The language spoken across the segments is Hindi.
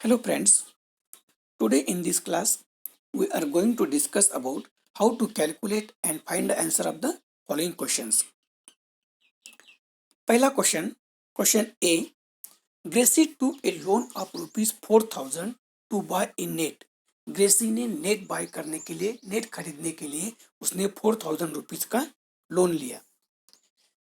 Hello friends, today in this class we are going to discuss about how to calculate and find the answer of the following questions. पहला question A. Gracie took a loan of rupees 4,000 to buy a net. Gracie ने नेट बाय करने के लिए नेट खरीदने के लिए उसने 4,000 रुपीज का लोन लिया.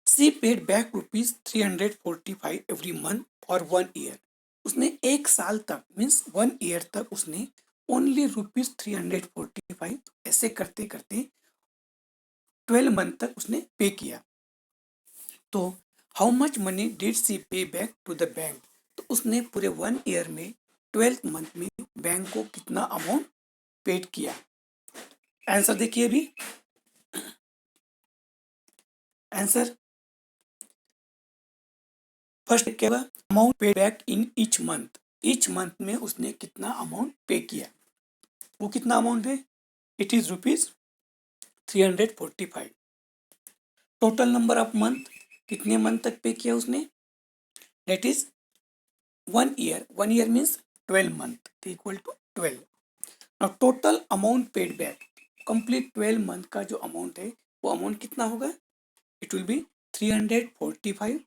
She paid back rupees 345 every month for 1 year. उसने एक साल तक मीन्स 1 ईयर तक उसने ओनली रुपीज 345 ऐसे करते करते 12 मंथ तक उसने पे किया. तो हाउ मच मनी डिड सी पे बैक टू द बैंक. तो उसने पूरे 1 ईयर में 12th मंथ में बैंक को कितना अमाउंट पेड किया. आंसर देखिए अभी. आंसर फर्स्ट क्या हुआ, अमाउंट पे back in each month. Each month में उसने कितना अमाउंट पे किया. वो कितना अमाउंट है, it is rupees 345. Total number of month, कितने मंथ तक पे किया उसने, that is 1 year. 1 year means 12 month equal to 12. Now total amount paid back, complete 12 month का जो अमाउंट है वो अमाउंट कितना होगा, it will be 345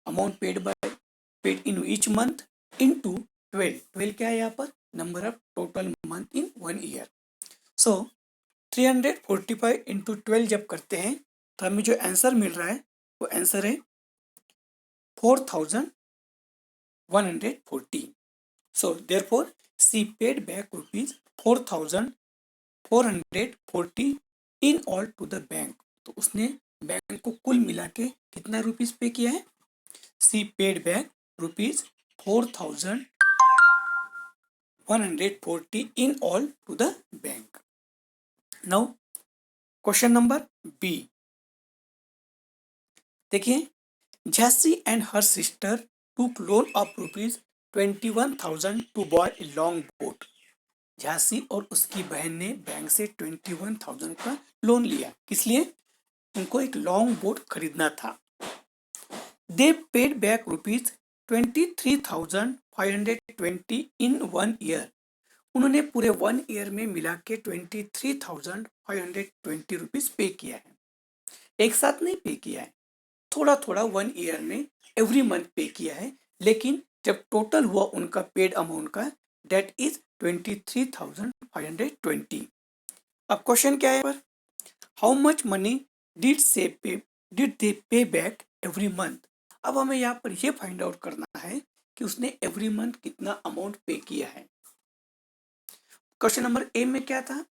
amount paid in each month into 12. 12 क्या है यहाँ पर, number of total month in 1 year. So 345 into 12 जब करते हैं तो हमें जो आंसर मिल रहा है वो आंसर है 4,140. So therefore she paid back rupees 4,440 in all to the bank. तो उसने बैंक को कुल मिला के कितना रुपीज पे किया है, she paid back rupees 4,140 in all to the bank. Now question number B. देखिए, Jhansi and her sister took loan of rupees 21,000 to buy a long boat. Jhansi और उसकी बहन ने बैंक से 21,000 का लोन लिया. किस लिए, उनको एक लॉन्ग बोट खरीदना था. दे पेड बैक रुपीज 23,520 इन 1 ईयर. उन्होंने पूरे 1 ईयर में मिला के 23,520 रुपीज पे किया है. एक साथ नहीं पे किया है, थोड़ा थोड़ा 1 ईयर में एवरी मंथ पे किया है. लेकिन जब टोटल हुआ उनका पेड अमाउंट का, दैट इज 23,520. अब क्वेश्चन क्या है पर, how much money did they पे बैक एवरी मंथ. अब हमें यहाँ पर यह फाइंड आउट करना है कि उसने एवरी मंथ कितना अमाउंट पे किया है. क्वेश्चन नंबर ए में क्या था,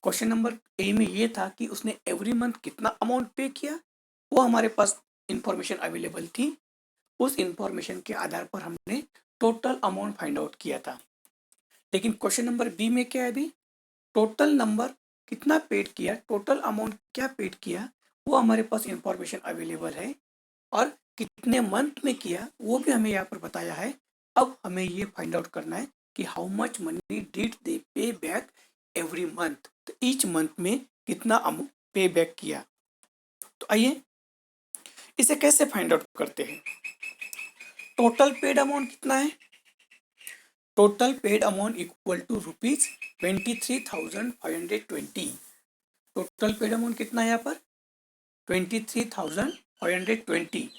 क्वेश्चन नंबर ए में ये था कि उसने एवरी मंथ कितना अमाउंट पे किया. वो हमारे पास इंफॉर्मेशन अवेलेबल थी, उस इंफॉर्मेशन के आधार पर हमने टोटल अमाउंट फाइंड आउट किया था. लेकिन क्वेश्चन नंबर बी में क्या है, अभी टोटल नंबर कितना पेड किया, टोटल अमाउंट क्या पेड किया, वो हमारे पास इंफॉर्मेशन अवेलेबल है. और कितने मंथ में किया वो भी हमें यहाँ पर बताया है. अब हमें ये फाइंड आउट करना है कि how much money did they पे बैक एवरी मंथ. तो ईच मंथ में कितना अमाउंट पे बैक किया. तो आइए इसे कैसे फाइंड आउट करते हैं. टोटल पेड अमाउंट कितना है, total paid amount equal to rupees 23,520. Total paid amount कितना है यहाँ पर, 23,520.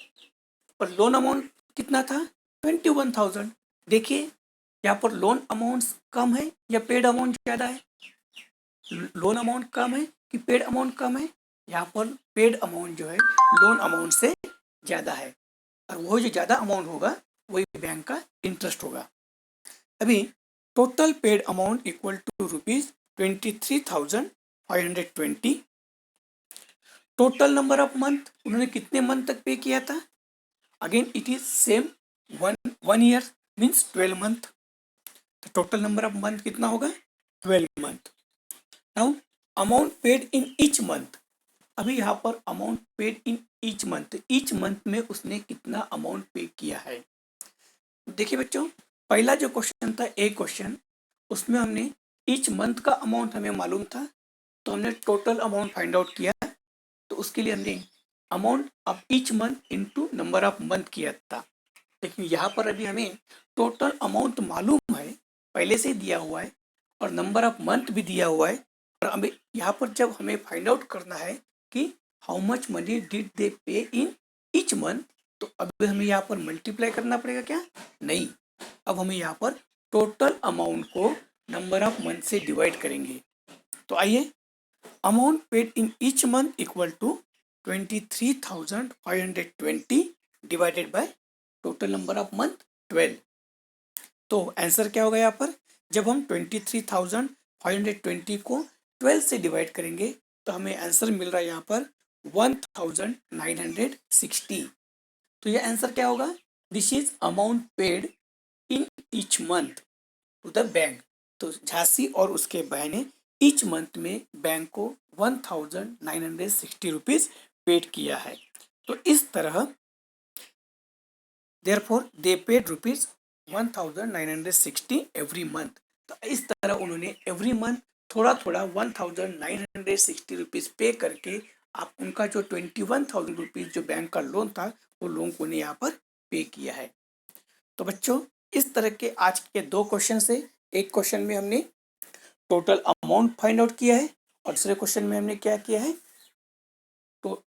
और लोन अमाउंट कितना था, 21,000. देखिए यहाँ पर लोन अमाउंट कम है या पेड अमाउंट ज़्यादा है, लोन अमाउंट कम है कि पेड अमाउंट कम है. यहाँ पर पेड अमाउंट जो है लोन अमाउंट से ज़्यादा है, और वो जो ज़्यादा अमाउंट होगा वही बैंक का इंटरेस्ट होगा. अभी total paid amount equal to rupees 23,520. Total number of month, उन्होंने कितने मंथ तक पे किया था, again it is same 1 year means 12 month. तो टोटल नंबर ऑफ मंथ कितना होगा, 12 month. Now amount paid in each month. अभी यहाँ पर amount paid in each month, each month में उसने कितना अमाउंट पे किया है. देखिए बच्चों, पहला जो क्वेश्चन था ए क्वेश्चन, उसमें हमने ईच मंथ का अमाउंट हमें मालूम था, तो हमने टोटल अमाउंट फाइंड आउट किया. तो उसके लिए हमने amount of each month into number of month किया था. लेकिन यहाँ पर अभी हमें टोटल अमाउंट मालूम है, पहले से ही दिया हुआ है और नंबर ऑफ मंथ भी दिया हुआ है। और अभी यहाँ पर जब हमें फाइंड आउट करना है कि how much money did they पे इन ईच मंथ, तो अभी हमें यहाँ पर मल्टीप्लाई करना पड़ेगा क्या? नहीं, अब हमें यहाँ पर टोटल अमाउंट को नंबर ऑफ मंथ से डिवाइड करेंगे। तो आइए, amount paid in each month equal to 23,520 divided by total number of month 12। तो आंसर क्या होगा यहाँ पर? जब हम 23,520 को 12 से डिवाइड करेंगे तो हमें आंसर मिल रहा है यहाँ पर 1960। तो ये आंसर क्या होगा? This is amount paid in each month to the bank. तो झांसी और उसके बहने ईच मंथ में बैंक को 1960 रुपीज पेड किया है। तो इस तरह therefore they paid rupees 1960 every month. तो इस तरह उन्होंने एवरी मंथ थोड़ा थोड़ा 1960 रुपीज पे करके आप उनका जो 21,000 रुपीज जो बैंक का लोन था वो लोन को उन्हें यहाँ पर पे किया है। तो बच्चों, इस तरह के आज के दो क्वेश्चन से, एक क्वेश्चन में हमने टोटल अमाउंट फाइंड आउट किया है और दूसरे क्वेश्चन में हमने क्या किया है, तो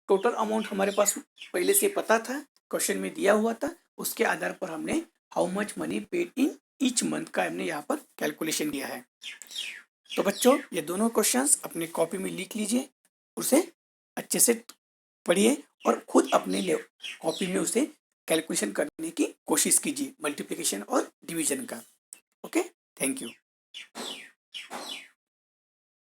टोटल अमाउंट हमारे पास पहले से पता था, क्वेश्चन में दिया हुआ था, उसके आधार पर हमने how much money paid in each month का हमने यहाँ पर कैलकुलेशन किया है। तो बच्चों, ये दोनों क्वेश्चंस अपने कॉपी में लिख लीजिए, उसे अच्छे से पढ़िए और खुद अपने कॉपी में उसे कैलकुलेशन करने की कोशिश कीजिए, मल्टीप्लिकेशन और डिवीजन का। Okay, thank you.